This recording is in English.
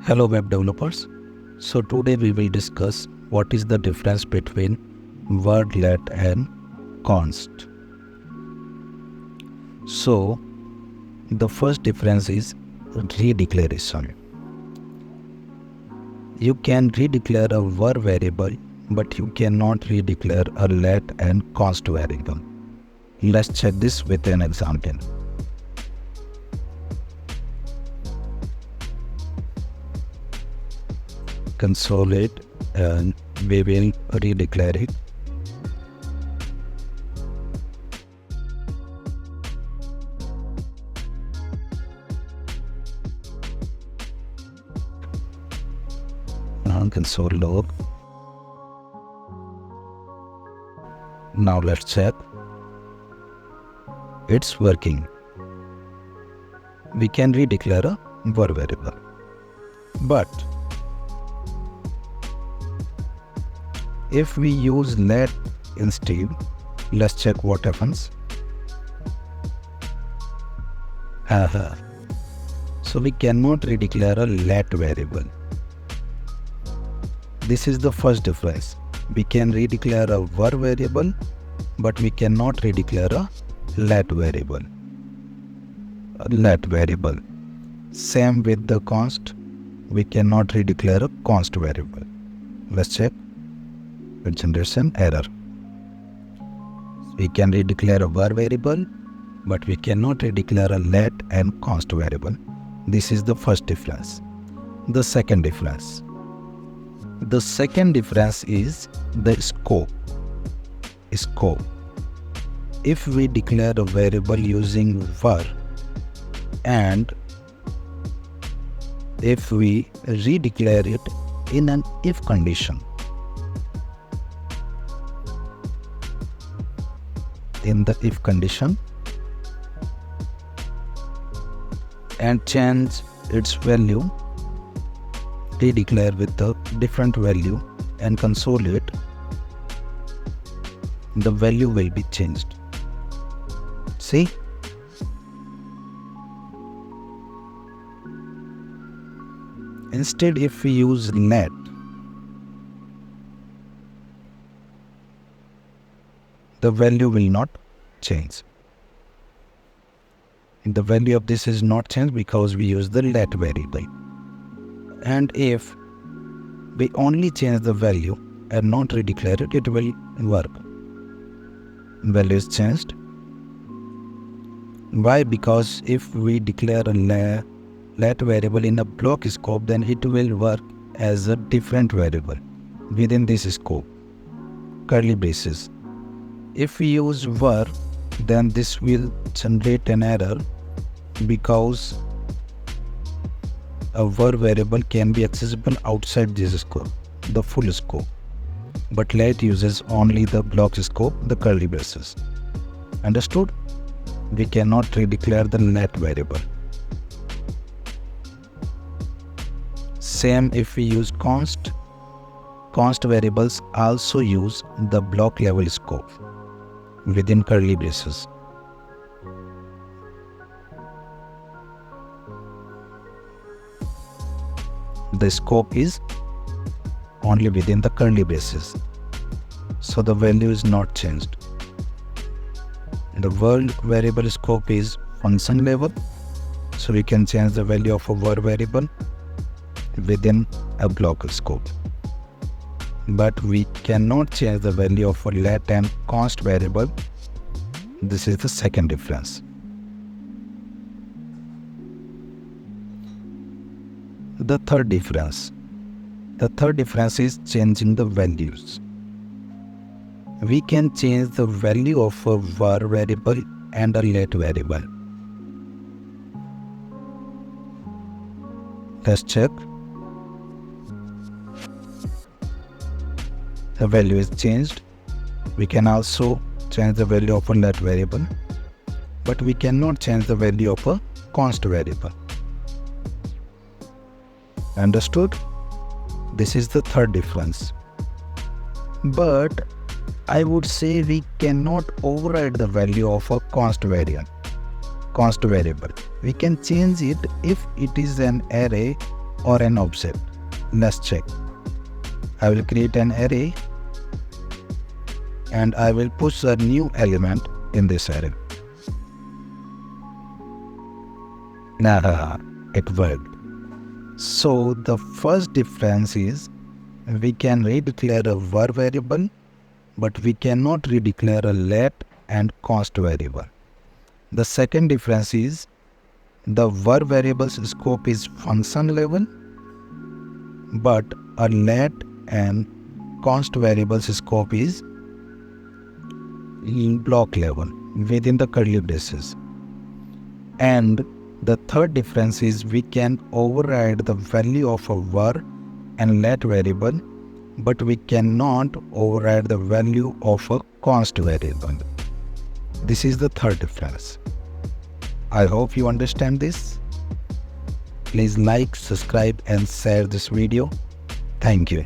Hello web developers. So today we will discuss what is the difference between word let and const. So the first difference is redeclaration. You can redeclare a var variable, but you cannot redeclare a let and const variable. Let's check this with an example. Console it and we will redeclare it. Console log. Now let's check. It's working. We can redeclare a var variable. But if we use let instead, let's check what happens. So we cannot redeclare a let variable. This is the first difference. We can redeclare a var variable, but we cannot redeclare a let variable. Same with the const. We cannot redeclare a const variable. Let's check. It generates an error. We can redeclare a var variable, but we cannot redeclare a let and const variable. This is the first difference. The second difference is the scope. If we declare a variable using var and if we redeclare it in an if condition, and change its value, redeclare with a different value and console it, the value will be changed. See? Instead, if we use let, the value will not change. The value of this is not changed because we use the let variable. And if we only change the value and not redeclare it, it will work. Value is changed. Why? Because if we declare a let variable in a block scope, then it will work as a different variable within this scope, curly braces. If we use var, then this will generate an error because a var variable can be accessible outside this scope, the full scope. But let uses only the block scope, the curly braces. Understood? We cannot redeclare the let variable. Same if we use const. Const variables also use the block level scope within curly braces. The scope is only within the curly braces, so the value is not changed. The word variable scope is function level, so we can change the value of a var variable within a block scope. But we cannot change the value of a let and const variable. This is the second difference. The third difference is changing the values. We can change the value of a var variable and a let variable. Let's check. The value is changed. We can also change the value of a let variable, but we cannot change the value of a const variable. Understood? This is the third difference. But I would say we cannot override the value of a const variable. We can change it if it is an array or an object? Let's check. I will create an array and I will push a new element in this array. Nah, it worked. So the first difference is we can redeclare a var variable, but we cannot redeclare a let and const variable. The second difference is the var variable's scope is function level, but a let and const variable's scope is block level within the curly braces. And the third difference is we can override the value of a var and let variable, but we cannot override the value of a const variable. This is the third difference. I hope you understand this. Please like, subscribe and share this video. Thank you.